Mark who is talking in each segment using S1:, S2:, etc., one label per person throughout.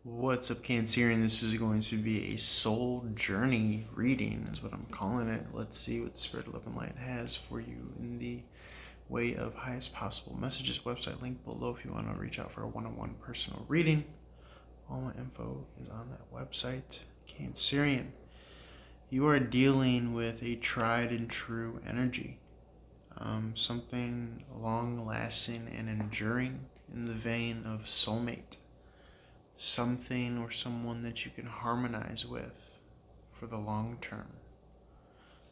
S1: What's up, Cancerian? This is going to be a soul journey reading, is what I'm calling it. Let's see what Spirit, Love, and Light has for you in the way of highest possible messages. Website link below if you want to reach out for a one-on-one personal reading. All my info is on that website. Cancerian, you are dealing with a tried and true energy. Something long-lasting and enduring in the vein of soulmate. Something or someone that you can harmonize with for the long term.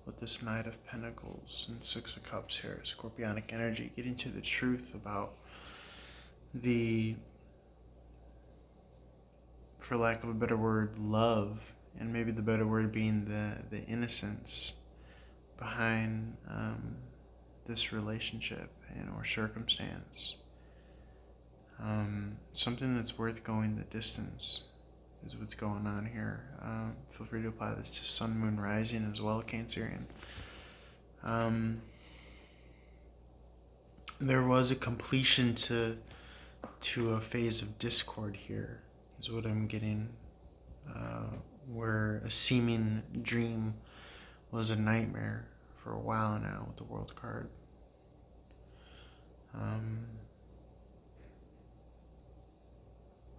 S1: With this Knight of Pentacles and Six of Cups here, Scorpionic energy, getting to the truth about the, for lack of a better word, love, and maybe the better word being the innocence behind this relationship and or circumstance. Something that's worth going the distance is what's going on here. Feel free to apply this to Sun, Moon, Rising as well, Cancerian. There was a completion to a phase of discord here, is what I'm getting, where a seeming dream was a nightmare for a while now with the World card.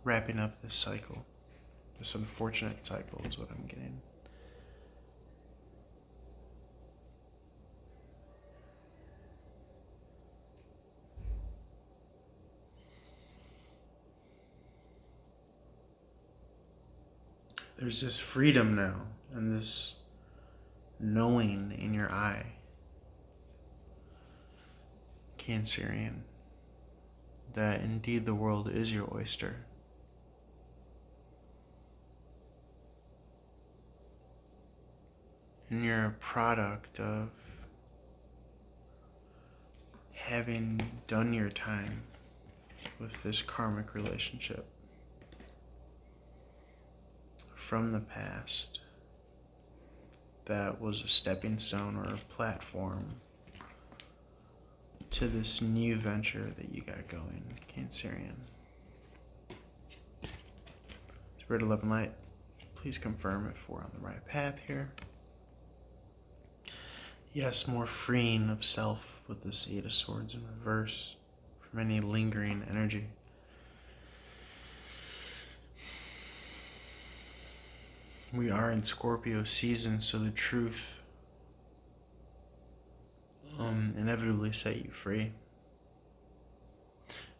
S1: Wrapping up this cycle, this unfortunate cycle is what I'm getting. There's this freedom now and this knowing in your eye, Cancerian, that indeed the world is your oyster. And you're a product of having done your time with this karmic relationship from the past that was a stepping stone or a platform to this new venture that you got going, Cancerian. Spirit of Love and Light, please confirm if we're on the right path here. Yes, more freeing of self with this Eight of Swords in reverse from any lingering energy. We are in Scorpio season, so the truth inevitably set you free.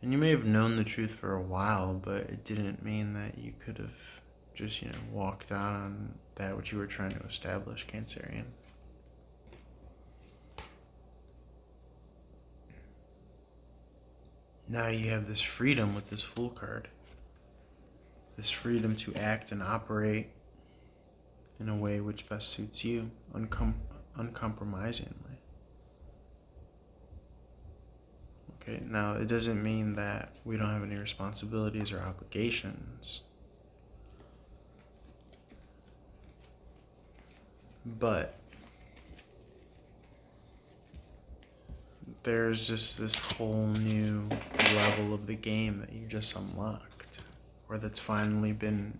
S1: And you may have known the truth for a while, but it didn't mean that you could have just, walked out on that which you were trying to establish, Cancerian. Now you have this freedom with this Fool card. This freedom to act and operate in a way which best suits you, uncompromisingly. Okay, now it doesn't mean that we don't have any responsibilities or obligations. But there's just this whole new level of the game that you just unlocked, or that's finally been,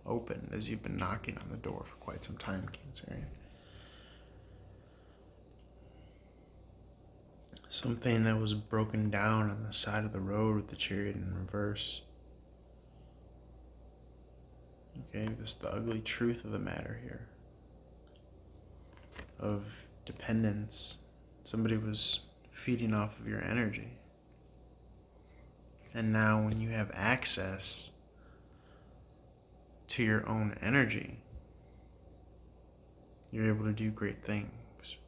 S1: opened as you've been knocking on the door for quite some time, Cancerian. Something that was broken down on the side of the road with the Chariot in reverse. Okay, this is the ugly truth of the matter here. Of dependence. Somebody was feeding off of your energy. And now when you have access to your own energy, you're able to do great things.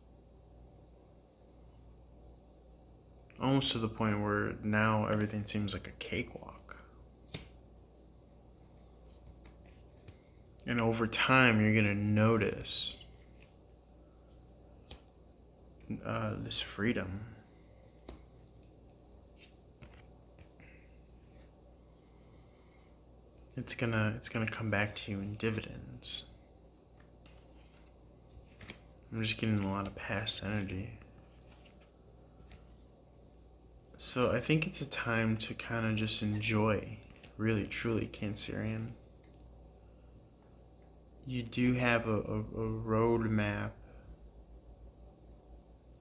S1: Almost to the point where now everything seems like a cakewalk. And over time, you're going to notice this freedom. It's gonna come back to you in dividends. I'm just getting a lot of past energy. So I think it's a time to kind of just enjoy really, truly, Cancerian. You do have a roadmap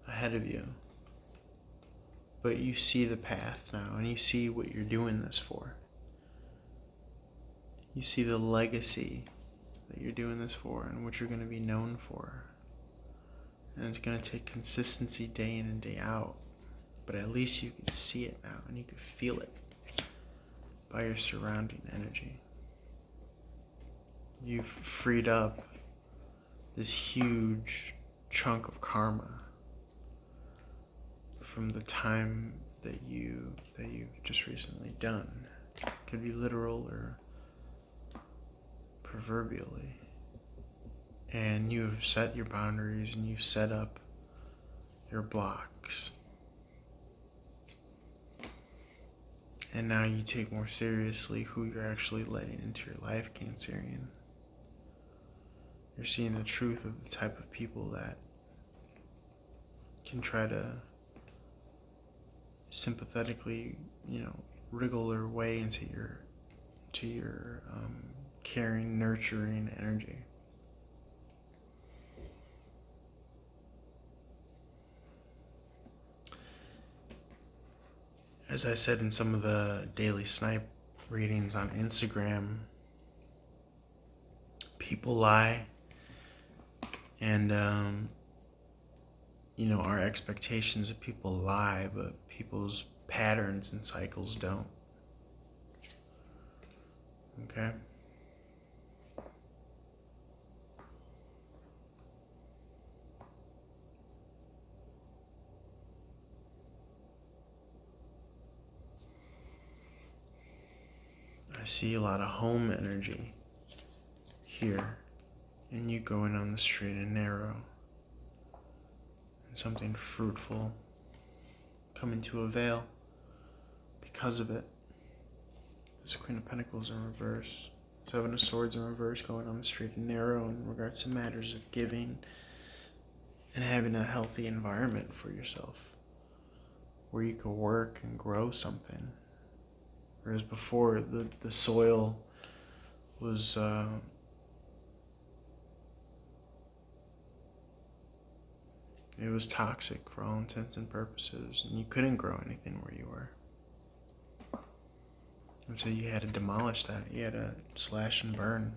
S1: ahead of you, but you see the path now, and you see what you're doing this for. You see the legacy that you're doing this for and what you're going to be known for. And it's going to take consistency day in and day out, but at least you can see it now and you can feel it by your surrounding energy. You've freed up this huge chunk of karma from the time that you've just recently done. It could be literal or proverbially. And you've set your boundaries and you've set up your blocks. And now you take more seriously who you're actually letting into your life, Cancerian. You're seeing the truth of the type of people that can try to sympathetically, wriggle their way into your caring, nurturing energy. As I said in some of the daily snipe readings on Instagram, people lie, and our expectations of people lie, but people's patterns and cycles don't. Okay? I see a lot of home energy here, and you going on the straight and narrow, and something fruitful coming to avail because of it. This Queen of Pentacles in reverse, Seven of Swords in reverse, going on the straight and narrow in regards to matters of giving and having a healthy environment for yourself where you can work and grow something. Whereas before, the soil was it was toxic for all intents and purposes, and you couldn't grow anything where you were. And so you had to demolish that. You had to slash and burn,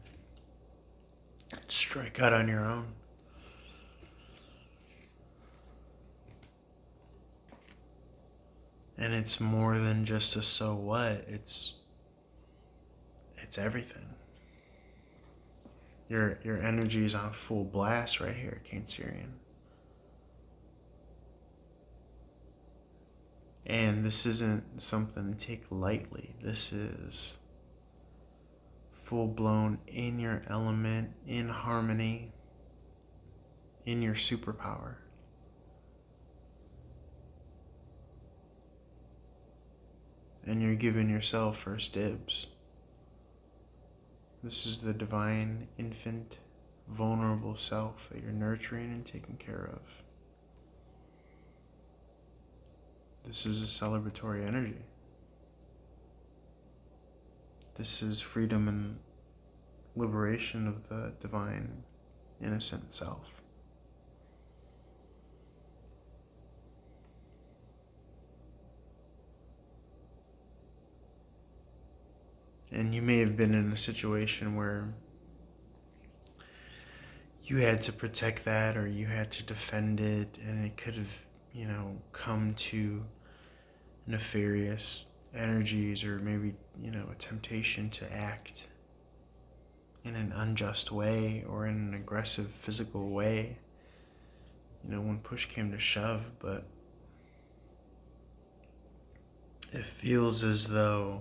S1: strike out on your own. And it's more than just a so what, it's everything. Your energy is on full blast right here, Cancerian. And this isn't something to take lightly. This is full-blown, in your element, in harmony, in your superpower. And you're giving yourself first dibs. This is the divine, infant, vulnerable self that you're nurturing and taking care of. This is a celebratory energy. This is freedom and liberation of the divine, innocent self. And you may have been in a situation where you had to protect that, or you had to defend it, and it could have, come to nefarious energies, or maybe, a temptation to act in an unjust way or in an aggressive physical way, when push came to shove. But it feels as though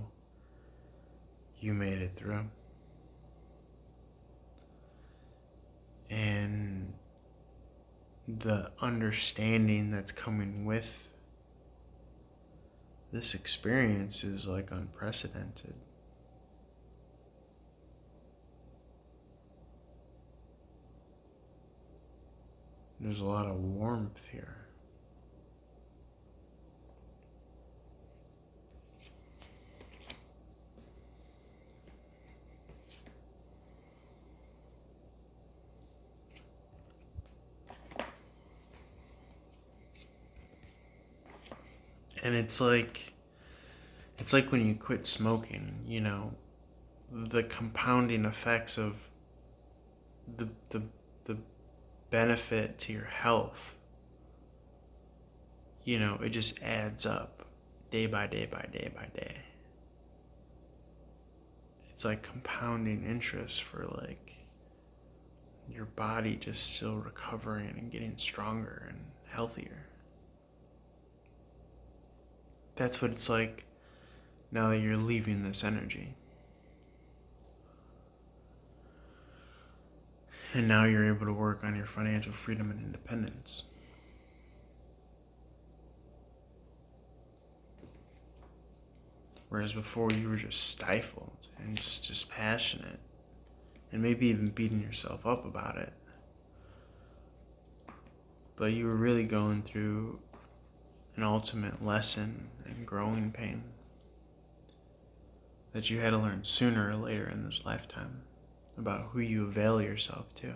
S1: you made it through. And the understanding that's coming with this experience is like unprecedented. There's a lot of warmth here. And it's like when you quit smoking, you know, the compounding effects of the the benefit to your health, you know, it just adds up day by day by day by day. It's like compounding interest for like your body just still recovering and getting stronger and healthier. That's what it's like now that you're leaving this energy. And now you're able to work on your financial freedom and independence. Whereas before you were just stifled and just dispassionate and maybe even beating yourself up about it. But you were really going through an ultimate lesson and growing pain that you had to learn sooner or later in this lifetime about who you avail yourself to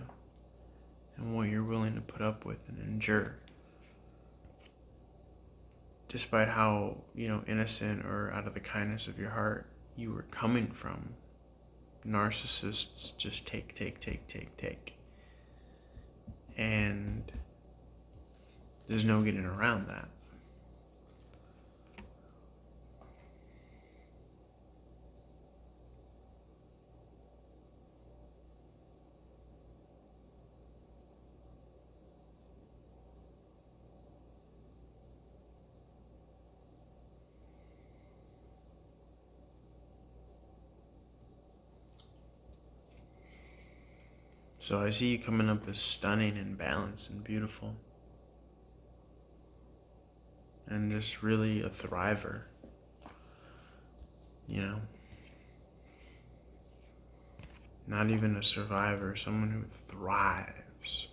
S1: and what you're willing to put up with and endure. Despite how, you know, innocent or out of the kindness of your heart you were coming from. Narcissists just take. And there's no getting around that. So I see you coming up as stunning and balanced and beautiful. And just really a thriver. You know? Not even a survivor, someone who thrives.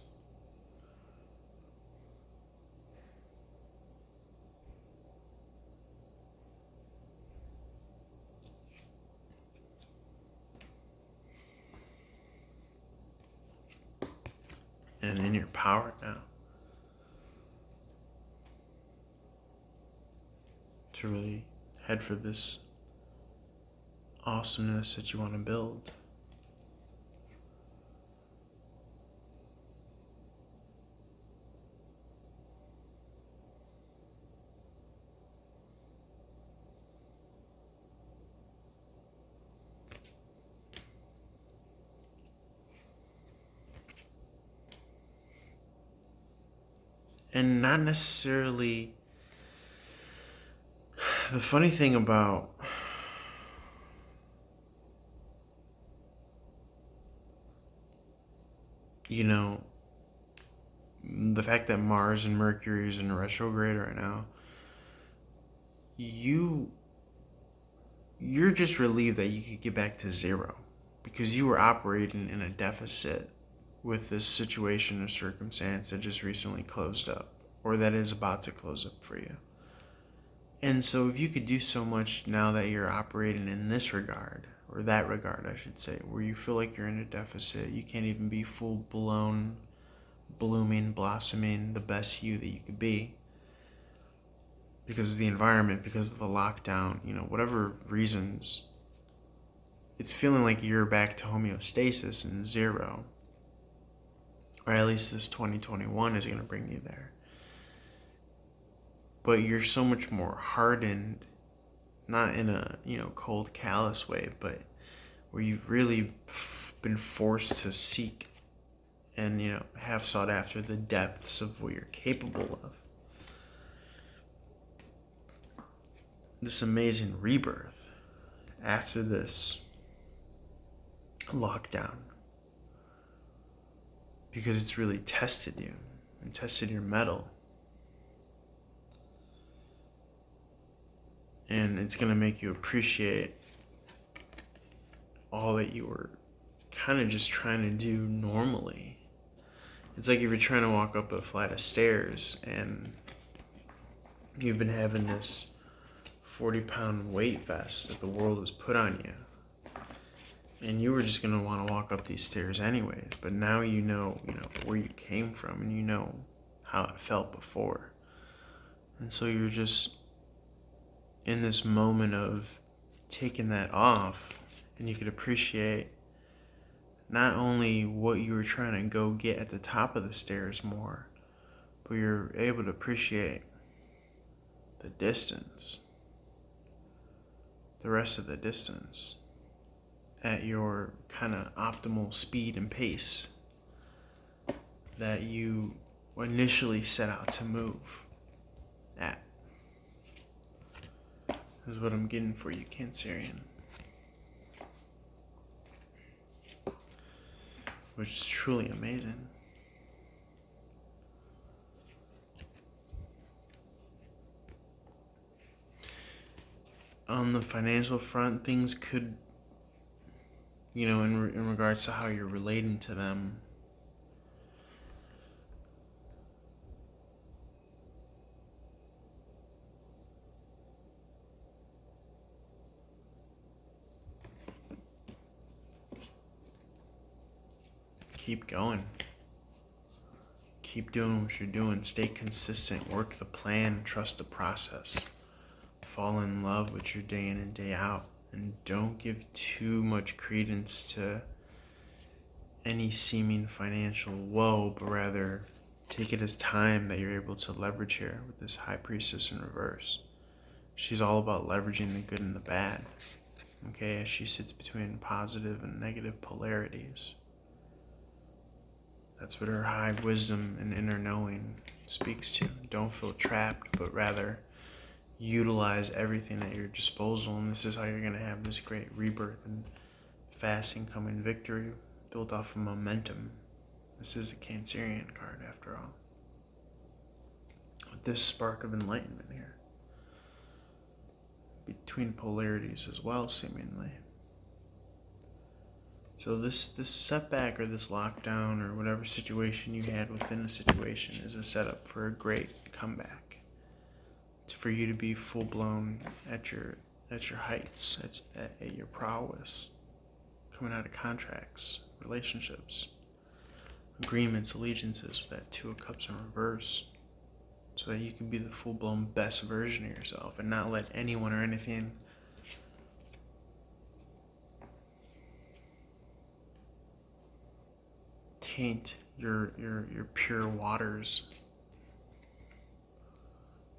S1: And in your power now to really head for this awesomeness that you want to build. And not necessarily, the funny thing about you know, the fact that Mars and Mercury is in retrograde right now, you're just relieved that you could get back to zero because you were operating in a deficit with this situation or circumstance that just recently closed up or that is about to close up for you. And so if you could do so much now that you're operating in this regard, or that regard I should say, where you feel like you're in a deficit, you can't even be full blown blooming, blossoming, the best you that you could be because of the environment, because of the lockdown, you know, whatever reasons, it's feeling like you're back to homeostasis and zero. Or at least this 2021 is going to bring you there. But you're so much more hardened, not in a, you know, cold, callous way, but where you've really been forced to seek and, you know, have sought after the depths of what you're capable of. This amazing rebirth after this lockdown, because it's really tested you and tested your mettle, and it's going to make you appreciate all that you were kind of just trying to do normally. It's like if you're trying to walk up a flight of stairs and you've been having this 40-pound weight vest that the world has put on you, and you were just going to want to walk up these stairs anyways, but now you know where you came from and you know how it felt before, and so you're just in this moment of taking that off, and you could appreciate not only what you were trying to go get at the top of the stairs more, but you're able to appreciate the distance, the rest of the distance, at your kind of optimal speed and pace that you initially set out to move at. Is what I'm getting for you, Cancerian. Which is truly amazing. On the financial front, things could, in regards to how you're relating to them, keep going. Keep doing what you're doing. Stay consistent. Work the plan. Trust the process. Fall in love with your day in and day out. And don't give too much credence to any seeming financial woe, but rather take it as time that you're able to leverage here with this High Priestess in reverse. She's all about leveraging the good and the bad. Okay, as she sits between positive and negative polarities. That's what her high wisdom and inner knowing speaks to. Don't feel trapped, but rather utilize everything at your disposal. And this is how you're going to have this great rebirth and fast incoming victory built off of momentum. This is the Cancerian card, after all. With this spark of enlightenment here. Between polarities as well, seemingly. So this setback or this lockdown or whatever situation you had within a situation is a setup for a great comeback. It's for you to be full blown at your heights, at your prowess, coming out of contracts, relationships, agreements, allegiances with that Two of Cups in reverse, so that you can be the full blown best version of yourself and not let anyone or anything taint your pure waters,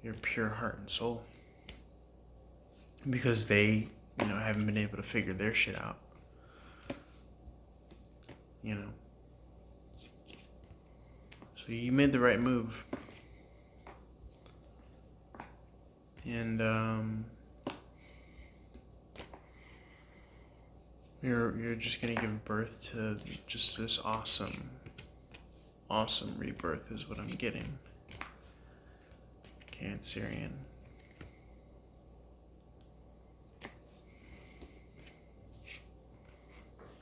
S1: your pure heart and soul, because they haven't been able to figure their shit out. So you made the right move, and you're just gonna give birth to just this awesome rebirth is what I'm getting, Cancerian.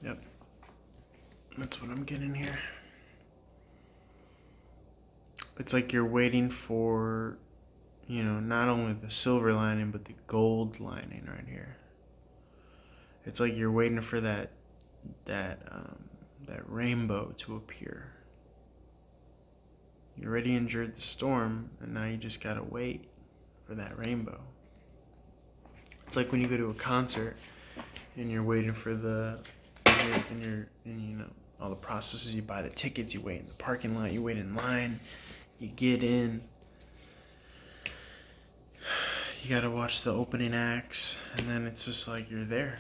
S1: Yep, that's what I'm getting here. It's like you're waiting for, not only the silver lining, but the gold lining right here. It's like you're waiting for that rainbow to appear. You already endured the storm, and now you just gotta wait for that rainbow. It's like when you go to a concert and you're waiting for all the processes. You buy the tickets, you wait in the parking lot, you wait in line, you get in. You gotta watch the opening acts, and then it's just like you're there.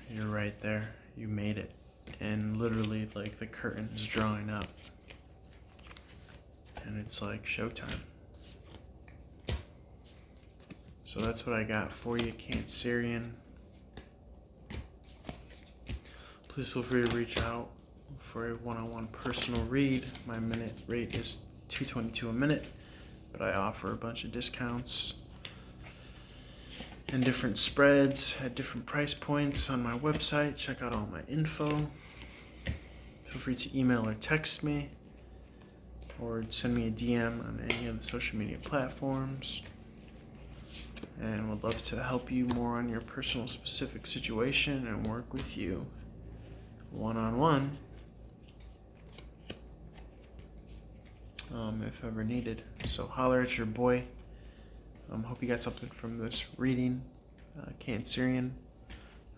S1: You're right there. You made it. And literally, like, the curtain's drawing up. And it's like showtime. So that's what I got for you, Cancerian. Please feel free to reach out for a one-on-one personal read. My minute rate is $2.22 a minute, but I offer a bunch of discounts and different spreads at different price points on my website. Check out all my info. Feel free to email or text me, or send me a DM on any of the social media platforms. And would love to help you more on your personal specific situation and work with you one-on-one, if ever needed. So holler at your boy. Hope you got something from this reading, Cancerian.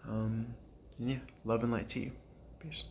S1: And yeah, love and light to you. Peace.